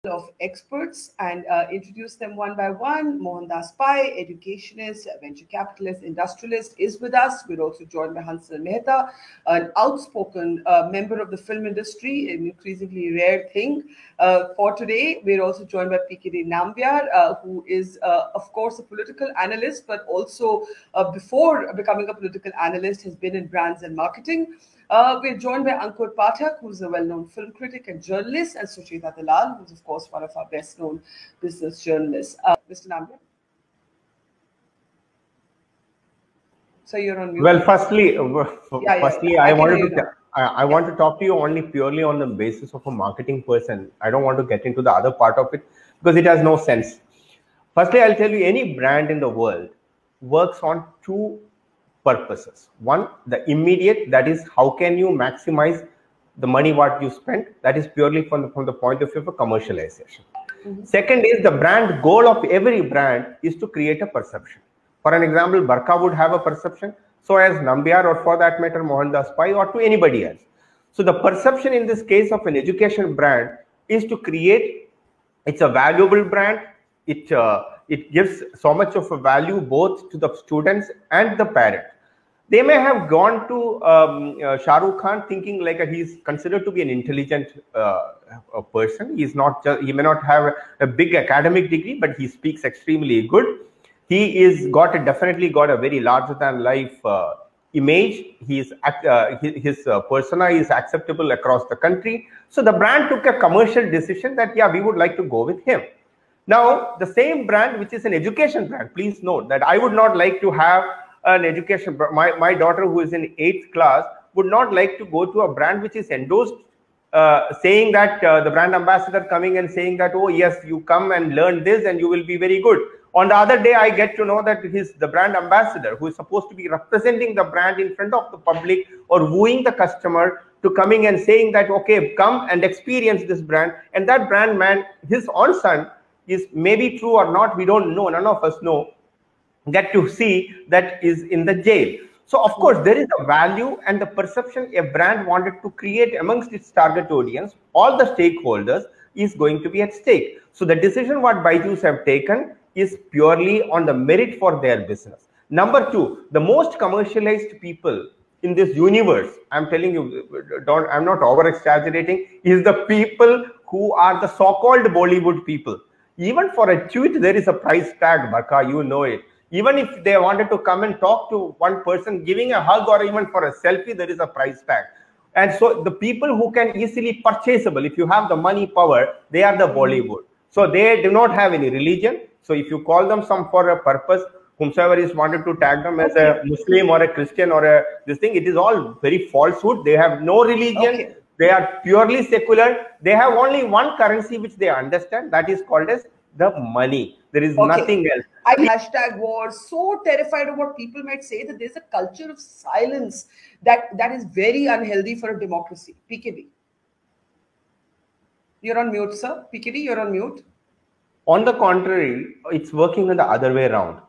of experts and introduce them one by one. Mohandas Pai, educationist, venture capitalist, industrialist, is with us. We're also joined by Hansal Mehta, an outspoken member of the film industry, an increasingly rare thing. For today, we're also joined by PKD Nambiar, who is, of course, a political analyst, but also before becoming a political analyst, has been in brands and marketing. We're joined by Ankur Pathak, who's a well-known film critic and journalist, and Sucheta Dalal, who's, of course, one of our best-known business journalists. Mr. Nambiar? So you're on mute. Well, firstly, I want to talk to you only purely on the basis of a marketing person. I don't want to get into the other part of it because it has no sense. Firstly, I'll tell you, any brand in the world works on two purposes. One, the immediate, that is, how can you maximize the money what you spent? That is purely from the point of view of a commercialization. Second is, the brand goal of every brand is to create a perception. For an example, Barkha would have a perception, so as Nambiar, or for that matter Mohandas Pai, or to anybody else. So the perception in this case of an education brand is to create, it's a valuable brand, it gives so much of a value both to the students and the parent. They may have gone to Shah Rukh Khan thinking like he's considered to be an intelligent person. He's not just, he may not have a big academic degree, but he speaks extremely good. He is definitely got a very larger than life image. His persona is acceptable across the country. So the brand took a commercial decision that, yeah, we would like to go with him. Now, the same brand, which is an education brand, please note that I would not like to have an education, my daughter who is in 8th class would not like to go to a brand which is endorsed, saying that the brand ambassador coming and saying that, oh yes, you come and learn this and you will be very good. On the other day, I get to know that the brand ambassador who is supposed to be representing the brand in front of the public or wooing the customer to coming and saying that, okay, come and experience this brand. And that brand man, his own son, is maybe true or not, we don't know, none of us know, get to see that is in the jail. So of course there is a value and the perception a brand wanted to create amongst its target audience, all the stakeholders, is going to be at stake. So the decision what Byju's have taken is purely on the merit for their business. Number two, the most commercialized people in this universe, I'm telling you, I'm not over exaggerating, is the people who are the so-called Bollywood people. Even for a tweet, there is a price tag, Barkha, you know it. Even if they wanted to come and talk to one person, giving a hug or even for a selfie, there is a price tag. And so the people who can easily purchasable, if you have the money power, they are the Bollywood. So they do not have any religion. So if you call them some for a purpose, whomsoever is wanted to tag them as a Muslim or a Christian or this thing, it is all very falsehood. They have no religion. They are purely secular. They have only one currency which they understand, that is called as the money. There is nothing else. Hashtag war, so terrified of what people might say that there's a culture of silence that is very unhealthy for a democracy. PKD. You're on mute, sir. PKD, you're on mute. On the contrary, it's working in the other way around.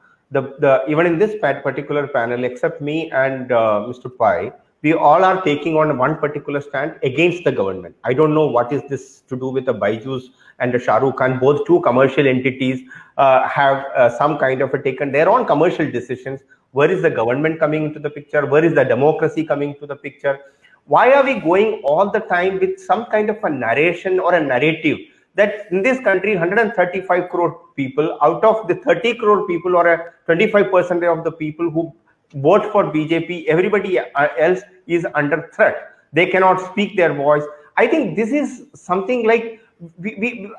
Even in this particular panel, except me and Mr. Pai, we all are taking on one particular stand against the government. I don't know what is this to do with the Byju's and the Shah Rukh Khan. Both two commercial entities have some kind of taken their own commercial decisions. Where is the government coming into the picture? Where is the democracy coming to the picture? Why are we going all the time with some kind of a narration or a narrative that in this country, 135 crore people, out of the 30 crore people or a 25% of the people who vote for BJP, everybody else is under threat. They cannot speak their voice. I think this is something like,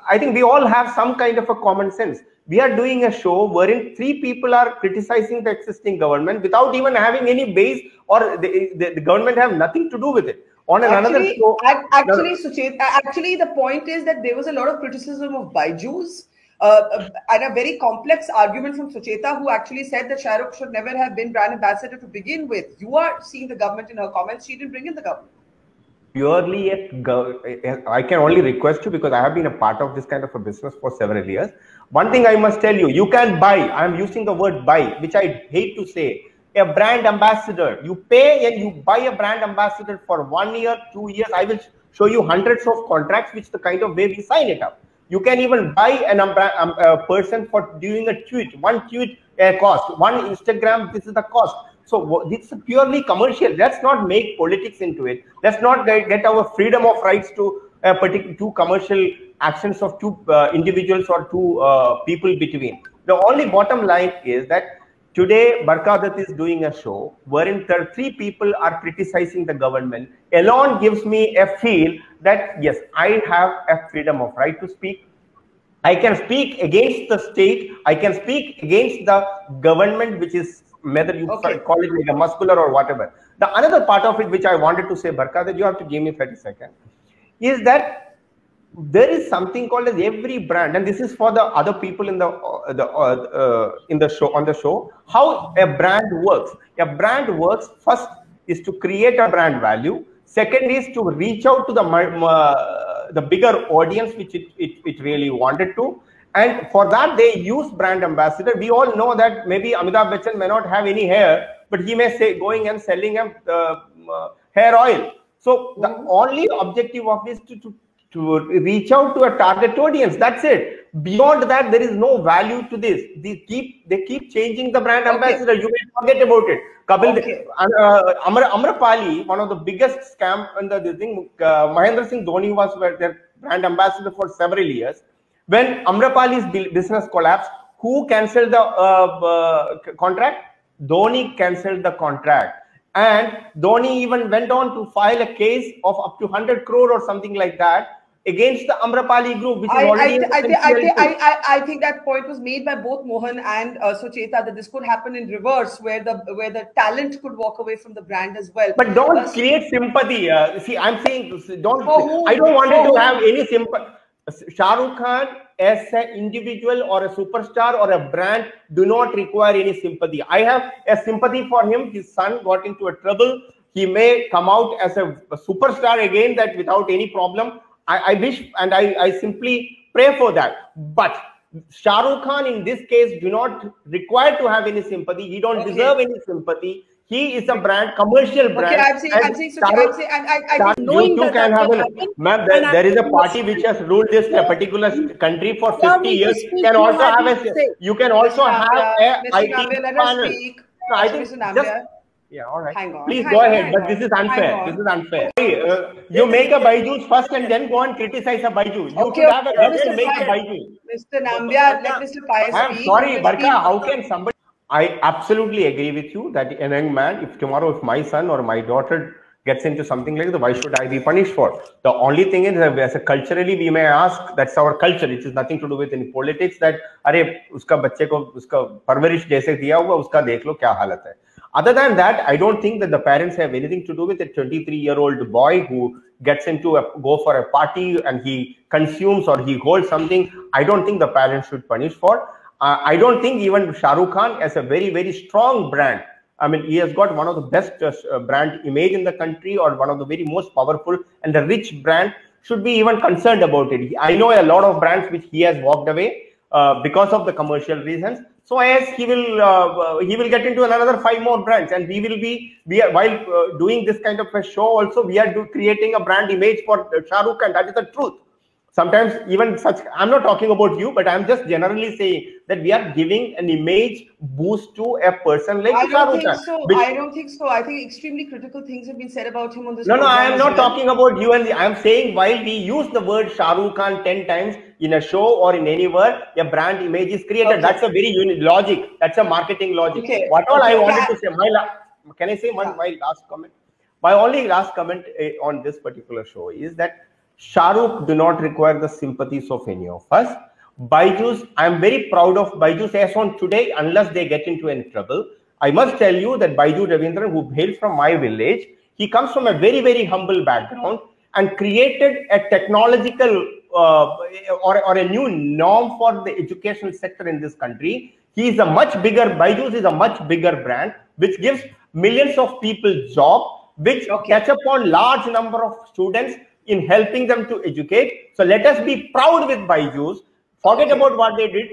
I think we all have some kind of a common sense. We are doing a show wherein three people are criticizing the existing government without even having any base, or the government have nothing to do with it. On another show, actually, the point is that there was a lot of criticism of Byju's and a very complex argument from Sucheta, who actually said that Shah Rukh should never have been brand ambassador to begin with. You are seeing the government in her comments. She didn't bring in the government. Purely, I can only request you, because I have been a part of this kind of a business for several years. One thing I must tell you, you can buy, I am using the word buy, which I hate to say, a brand ambassador. You pay and you buy a brand ambassador for 1 year, 2 years. I will show you hundreds of contracts, which the kind of way we sign it up. You can even buy a person for doing a tweet. One tweet cost. One Instagram, this is the cost. So this is purely commercial. Let's not make politics into it. Let's not get our freedom of rights to two commercial actions of two individuals or two people between. The only bottom line is that today Barkha is doing a show wherein 3 people are criticizing the government. Alone gives me a feel that yes, I have a freedom of right to speak. I can speak against the state. I can speak against the government, which is whether you call it like a muscular or whatever. The another part of it which I wanted to say, Barkha, that you have to give me 30 seconds, is that there is something called as every brand, and this is for the other people in the show, on the show, how a brand works. A brand works first is to create a brand value. Second is to reach out to the bigger audience which it really wanted to, and for that they use brand ambassador. We all know that maybe Amitabh Bachchan may not have any hair, but he may say going and selling hair oil. So the only objective of this is to reach out to a target audience. That's it. Beyond that, there is no value to this. They keep changing the brand ambassador. You may forget about it. Amrapali, one of the biggest scam in the thing. Mahendra Singh Dhoni was their brand ambassador for several years. When Amrapali's business collapsed, who cancelled the contract? Dhoni cancelled the contract. And Dhoni even went on to file a case of up to 100 crore or something like that against the Amrapali group, which is already. I think that point was made by both Mohan and Sucheta, that this could happen in reverse, where the talent could walk away from the brand as well. But don't create sympathy. See, I'm saying don't. I don't want it to have any sympathy. Shah Rukh Khan as an individual or a superstar or a brand do not require any sympathy. I have a sympathy for him. His son got into a trouble. He may come out as a superstar again, that without any problem. I wish and I simply pray for that. But Shah Rukh Khan in this case do not require to have any sympathy. He don't deserve any sympathy. He is a brand, commercial brand. I'm saying, I think knowing you can have ma'am, there is a party which has ruled this particular country for 50 years. You can also have you can also have a IT panel. Yeah, all right. Hang on. Please go ahead, but this is unfair. This is unfair. You make a Byju's first and then go and criticize a Byju. You should have a and make a Byju. Mr. Nambiar, let Mr. Pai speak. I'm sorry, Barkha, how can somebody... I absolutely agree with you that a young man, if tomorrow if my son or my daughter gets into something like that, why should I be punished for? The only thing is that as a culturally we may ask, that's our culture. It has nothing to do with any politics, that अरे उसका बच्चे को उसका परवरिश जैसे दिया हुआ उसका देख लो क्या हालत है. Other than that, I don't think that the parents have anything to do with a 23-year-old boy who gets into go for a party and he consumes or he holds something. I don't think the parents should punish for. I don't think even Shah Rukh Khan has a very, very strong brand. I mean, he has got one of the best brand image in the country, or one of the very most powerful and the rich brand, should be even concerned about it. I know a lot of brands which he has walked away because of the commercial reasons. So as he will get into another 5 more brands, and while doing this kind of a show also, we are creating a brand image for Shah Rukh Khan. That is the truth. Sometimes even such, I'm not talking about you, but I'm just generally saying that we are giving an image boost to a person like Shah Rukh Khan. I don't think so. I think extremely critical things have been said about him on this. No, I am not talking about you and I am saying while we use the word Shah Rukh Khan 10 times in a show or in anywhere, a brand image is created. That's a very unique logic. That's a marketing logic. What all I wanted to say, can I say my last comment? My only last comment on this particular show is that Shah Rukh do not require the sympathies of any of us. Byju's, I am very proud of Byju's as on today, unless they get into any trouble. I must tell you that Byju Ravindran, who hails from my village, he comes from a very, very humble background and created a technological or a new norm for the educational sector in this country. He is a much bigger, Byju's is a much bigger brand, which gives millions of people job, which catch up on large number of students in helping them to educate. So let us be proud with Byju's. Forget about what they did.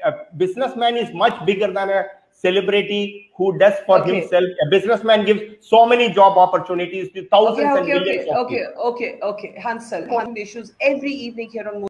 A businessman is much bigger than a celebrity who does for himself. A businessman gives so many job opportunities to thousands and millions of people. Hansal, issues every evening here on